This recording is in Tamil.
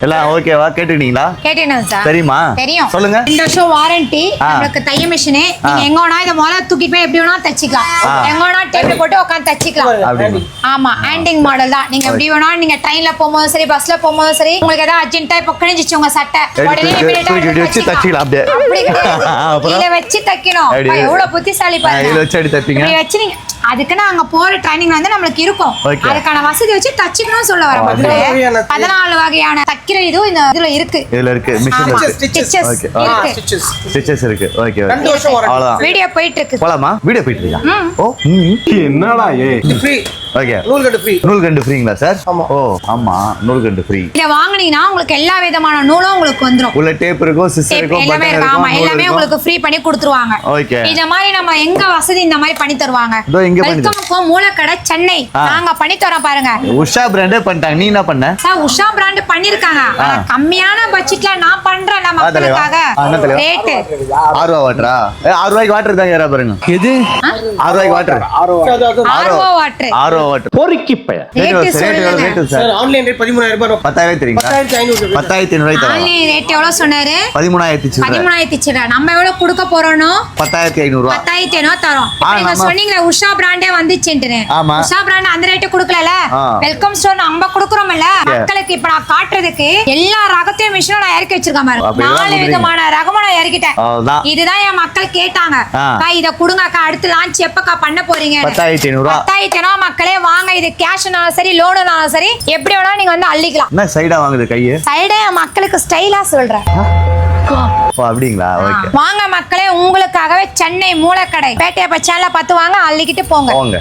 எல்லாம் ஓகேவா? கேட்டுட்டீங்களா? கேட்டேன் சார். தெரியுமா? தெரியும். சொல்லுங்க. 2 வருஷம் வாரண்டி. உங்களுக்கு தைய மிஷின் நீங்க எங்க வேணா இத முதல்ல தூக்கிட்டு போய் எப்படி வேணா தச்சிக்கலாம். எங்க வேணா டேபிள் போட்டு உட்கார்ந்து தச்சிக்கலாம். ஆமா, ஹேண்டிங் மாடல் தான். நீங்க எப்படி வேணா நீங்க ட்ரெயின்ல போகும்போது சரி, பஸ்ல போகும்போது சரி, உங்களுக்கு ஏதாவது அர்ஜென்ட்டா இப்ப கிழிஞ்சிச்சு உங்க சட்டை, உடனே இமிடியேட்டா வச்சு தச்சிக்கலாம். அப்படியே அப்படி கிடையாது. இத வச்சு தைக்கணும். எவ்வளவு புத்திசாலி பாருங்க. இத வச்சு தப்பீங்க. இப்படி வச்சு நீங்க அதுக்குன்னு அங்க போற ட்ரைனிங் வந்து நமக்கு இருக்கும். அதுக்கான வசதி வச்சு தச்சிக்கணும் சொல்ல வர மக்களே. 14 வகையான தைக்கிற இது இந்த இதுல இருக்கு. இதுல இருக்கு மிஷின் இருக்கு. ஸ்டிச்சஸ் இருக்கு. Okay okay. அவ்வளவுதான். வீடியோ போயிட்டு இருக்கு. போலாமா? வீடியோ போயிட்டு இருக்கா? ஓ என்னடா ஃப்ரீ. ஓகே. நூல் கண்டு ஃப்ரீங்களா சார்? ஓ ஆமா, நூல் கண்டு ஃப்ரீ. இத வாங்குனீங்கன்னா உங்களுக்கு எல்லா விதமான நூலும் உங்களுக்கு வந்துரும். உள்ள டேப் இருக்கும், சிஸ்டர் இருக்கும், எல்லாமே பட்டன் இருக்கும். ஆமா, இருக்கும், எல்லாமே உங்களுக்கு ஃப்ரீ பண்ணி கொடுத்துருவாங்க. ஓகே. இந்த மாதிரி நம்ம எங்க வசதி இந்த மாதிரி பண்ணி தருவாங்க. வெல்கம் மூலக்கடை சென்னை. நாங்க பண்ணி தரோம் பாருங்க. உஷா பிராண்டே பண்ணிட்டாங்க. நீ என்ன பண்ண? சார் உஷா பிராண்ட் பண்ணிருக்காங்க. ஆனா கம்மியான பட்ஜெட்ல நான் பண்றேன் மக்களுக்காக. ரேட் 6 ரூபாய் வாட்டரா? 6 ரூபாய்க்கு வாட்டர் தான் ஏறா பாருங்க. எது? 6 ரூபாய்க்கு வாட்டர். 6 ரூபாய் வாட்டர். 6 ரூபாய் வாட்டர். பொறுக்கி பைய. ரேட் சார் ஆன்லைன் ரேட் 13000 ரூபாய். 10000 தெரியுங்களா? 10500 ரூபாய் தரோம். ஆன்லைன் ரேட் எவ்வளவு சொன்னாரு? 13000 சில்லற. நம்ம எவ்வளவு கொடுக்க போறோம்னோ 10500 ரூபாய். 10500 தரோம். நீங்க சொன்னீங்களே உஷா பிராண்டே வந்துச்சுன்னு. ஆமா. உஷா பிராண்ட் அந்த ரேட் கொடுக்கலல. வெல்கம் ஸ்டோர் நம்ம கொடுக்கறோம்ல. மக்களுக்கு இப்ப நான் காட்டுறதுக்கு எல்லா ரகத்தையும் மிஷினும் நான் இறக்கி வச்சிருக்கேன் பாருங்க. 4 விதமான ரகமும் நான் இறக்கிட்டேன். இதுதான் என் மக்கள் கேட்டாங்க. இத கொடுங்கக்கா, அடுத்து லான்ச் எப்பக்கா பண்ண போறீங்க? 10500 ரூபாய். 10500 மக்களே வாங்க. இது கேஷ்னாலும் சரி, லோனுனாலும் சரி, எப்படி வேணா நீங்க வந்து அள்ளிக்கலாம். என்ன சைடா வாங்குது கையே? சைடே மக்களுக்கு ஸ்டைலா சொல்றேன். ஓ அப்படிங்களா? ஓகே. வாங்க மக்களே, உங்களுக்காகவே சென்னை மூலக்கடை பேட்டையப்ப சேனலை பார்த்து வாங்க, அள்ளிக்கிட்டு போங்க.